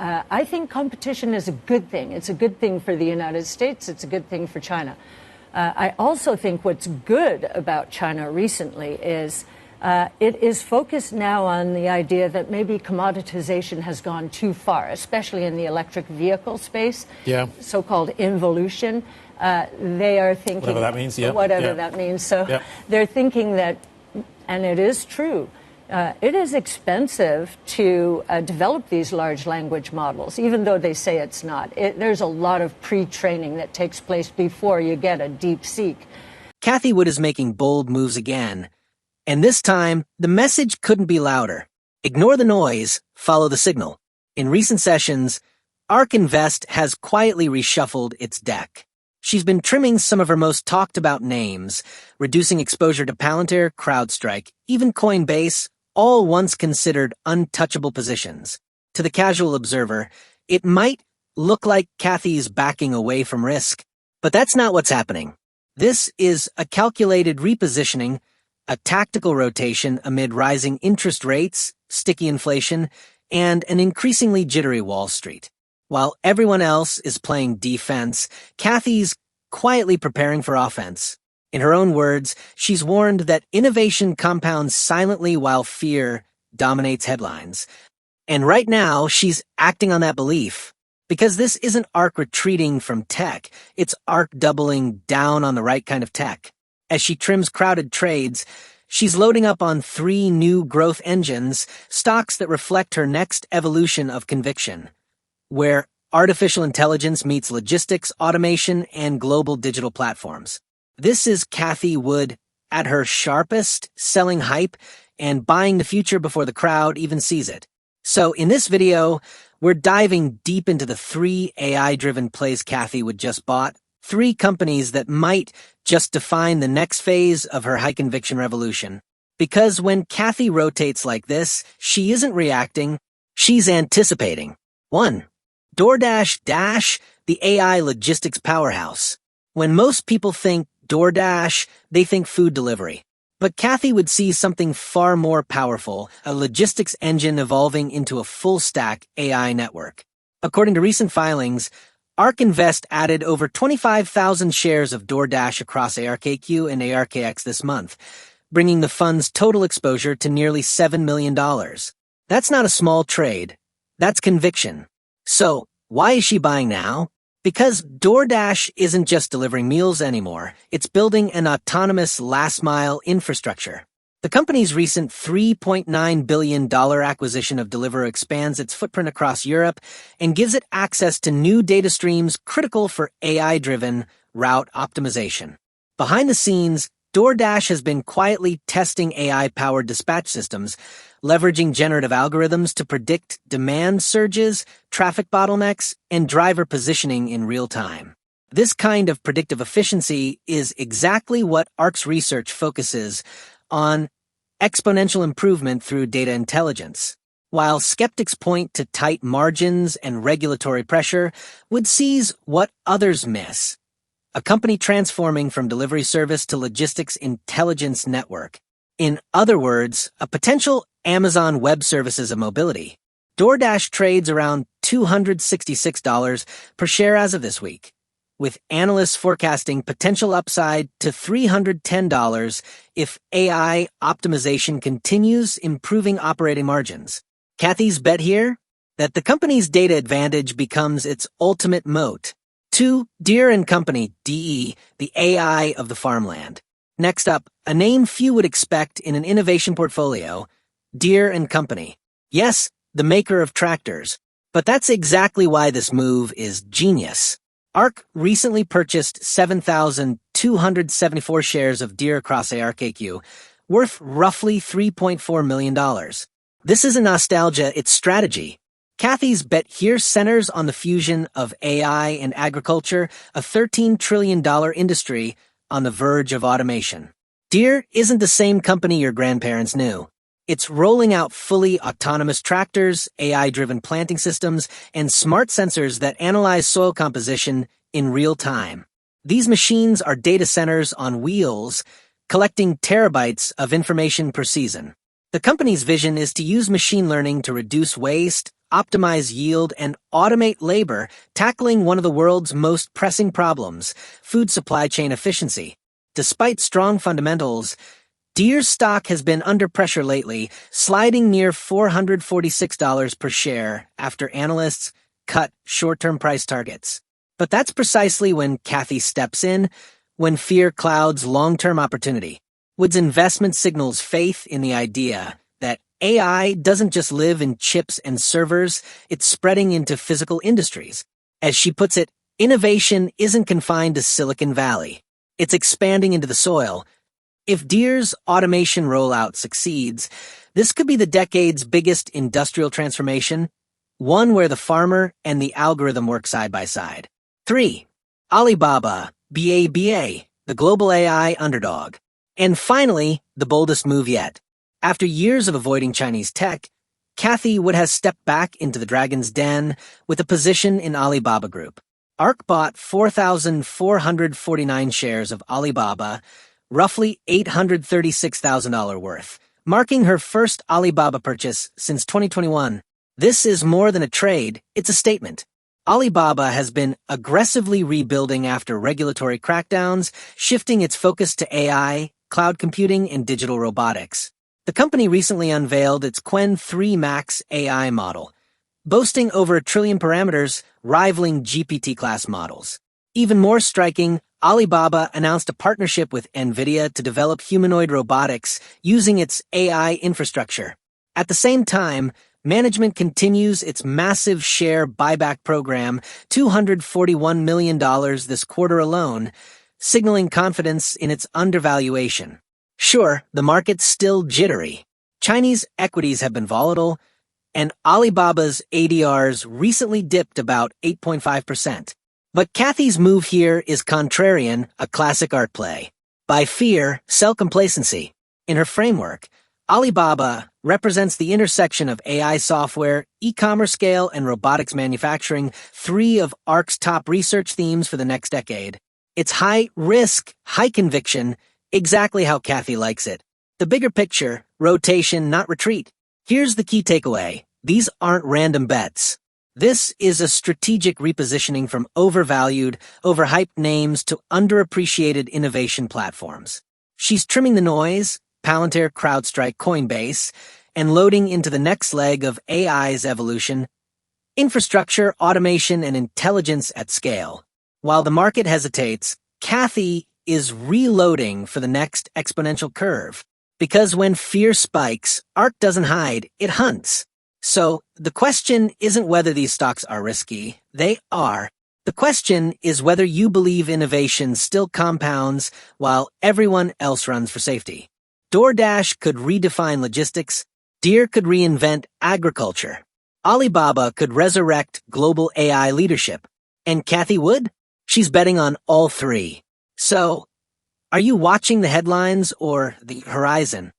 I think competition is a good thing. It's a good thing for the United States. It's a good thing for China. I also think what's good about China recently is it is focused now on the idea that maybe commoditization has gone too far, especially in the electric vehicle space, so-called involution. They are thinking... Whatever that means, Whatever that means. So they're thinking that, and it is true, it is expensive to develop these large language models, even though they say it's not. There's a lot of pre-training that takes place before you get a deep seek. Cathie Wood is making bold moves again. And this time, the message couldn't be louder. Ignore the noise, follow the signal. In recent sessions, ARK Invest has quietly reshuffled its deck. She's been trimming some of her most talked-about names, reducing exposure to Palantir, CrowdStrike, even Coinbase, all once considered untouchable positions. To the casual observer, it might look like Cathie's backing away from risk, but that's not what's happening. This is a calculated repositioning, a tactical rotation amid rising interest rates, sticky inflation, and an increasingly jittery Wall Street. While everyone else is playing defense, Cathie's quietly preparing for offense. In her own words, she's warned that innovation compounds silently while fear dominates headlines. And right now, she's acting on that belief. Because this isn't ARK retreating from tech, it's ARK doubling down on the right kind of tech. As she trims crowded trades, she's loading up on 3 new growth engines, stocks that reflect her next evolution of conviction, where artificial intelligence meets logistics, automation, and global digital platforms. This is Cathie Wood at her sharpest, selling hype and buying the future before the crowd even sees it. So in this video, we're diving deep into the 3 AI-driven plays Cathie Wood just bought, 3 companies that might just define the next phase of her high conviction revolution. Because when Cathie rotates like this, she isn't reacting, she's anticipating. 1. DoorDash Dash, the AI logistics powerhouse. When most people think DoorDash, they think food delivery. But Cathie would see something far more powerful, a logistics engine evolving into a full-stack AI network. According to recent filings, ARK Invest added over 25,000 shares of DoorDash across ARKQ and ARKX this month, bringing the fund's total exposure to nearly $7 million. That's not a small trade. That's conviction. So, why is she buying now? Because DoorDash isn't just delivering meals anymore, it's building an autonomous last-mile infrastructure. The company's recent $3.9 billion acquisition of Deliveroo expands its footprint across Europe and gives it access to new data streams critical for AI-driven route optimization. Behind the scenes, DoorDash has been quietly testing AI-powered dispatch systems, leveraging generative algorithms to predict demand surges, traffic bottlenecks, and driver positioning in real time. This kind of predictive efficiency is exactly what ARK's research focuses on: exponential improvement through data intelligence. While skeptics point to tight margins and regulatory pressure, Wood sees what others miss: a company transforming from delivery service to logistics intelligence network. In other words, a potential Amazon Web Services of mobility. DoorDash trades around $266 per share as of this week, with analysts forecasting potential upside to $310 if AI optimization continues improving operating margins. Cathie's bet here? That the company's data advantage becomes its ultimate moat. 2. Deere Co, DE, the AI of the farmland. Next up, a name few would expect in an innovation portfolio: Deere Co. Yes, the maker of tractors. But that's exactly why this move is genius. ARK recently purchased 7,274 shares of Deere across ARKQ, worth roughly $3.4 million. This isn't nostalgia, it's strategy. Cathie's bet here centers on the fusion of AI and agriculture, a $13 trillion industry on the verge of automation. Deere isn't the same company your grandparents knew. It's rolling out fully autonomous tractors, AI-driven planting systems, and smart sensors that analyze soil composition in real time. These machines are data centers on wheels, collecting terabytes of information per season. The company's vision is to use machine learning to reduce waste, optimize yield and automate labor, tackling one of the world's most pressing problems, food supply chain efficiency. Despite strong fundamentals, Deere's stock has been under pressure lately, sliding near $446 per share after analysts cut short-term price targets. But that's precisely when Cathie steps in, when fear clouds long-term opportunity. Wood's investment signals faith in the idea that AI doesn't just live in chips and servers, it's spreading into physical industries. As she puts it, innovation isn't confined to Silicon Valley. It's expanding into the soil. If Deere's automation rollout succeeds, this could be the decade's biggest industrial transformation, one where the farmer and the algorithm work side by side. 3. Alibaba, BABA, the global AI underdog. And finally, the boldest move yet. After years of avoiding Chinese tech, Cathie Wood has stepped back into the dragon's den with a position in Alibaba Group. ARK bought 4,449 shares of Alibaba, roughly $836,000 worth, marking her first Alibaba purchase since 2021. This is more than a trade, it's a statement. Alibaba has been aggressively rebuilding after regulatory crackdowns, shifting its focus to AI, cloud computing, and digital robotics. The company recently unveiled its Qwen 3 Max AI model, boasting over 1 trillion parameters, rivaling GPT-class models. Even more striking, Alibaba announced a partnership with NVIDIA to develop humanoid robotics using its AI infrastructure. At the same time, management continues its massive share buyback program, $241 million this quarter alone, signaling confidence in its undervaluation. Sure, the market's still jittery. Chinese equities have been volatile, and Alibaba's ADRs recently dipped about 8.5%. But Cathie's move here is contrarian, a classic art play. Buy fear, sell complacency. In her framework, Alibaba represents the intersection of AI software, e-commerce scale, and robotics manufacturing, 3 of ARK's top research themes for the next decade. It's high risk, high conviction, exactly how Cathie likes it. The bigger picture, rotation, not retreat. Here's the key takeaway. These aren't random bets. This is a strategic repositioning from overvalued, overhyped names to underappreciated innovation platforms. She's trimming the noise, Palantir, CrowdStrike, Coinbase, and loading into the next leg of AI's evolution, infrastructure, automation, and intelligence at scale. While the market hesitates, Cathie is reloading for the next exponential curve. Because when fear spikes, ARK doesn't hide, it hunts. So, the question isn't whether these stocks are risky. They are. The question is whether you believe innovation still compounds while everyone else runs for safety. DoorDash could redefine logistics. Deere could reinvent agriculture. Alibaba could resurrect global AI leadership. And Cathie Wood? She's betting on all 3. So, are you watching the headlines or the horizon?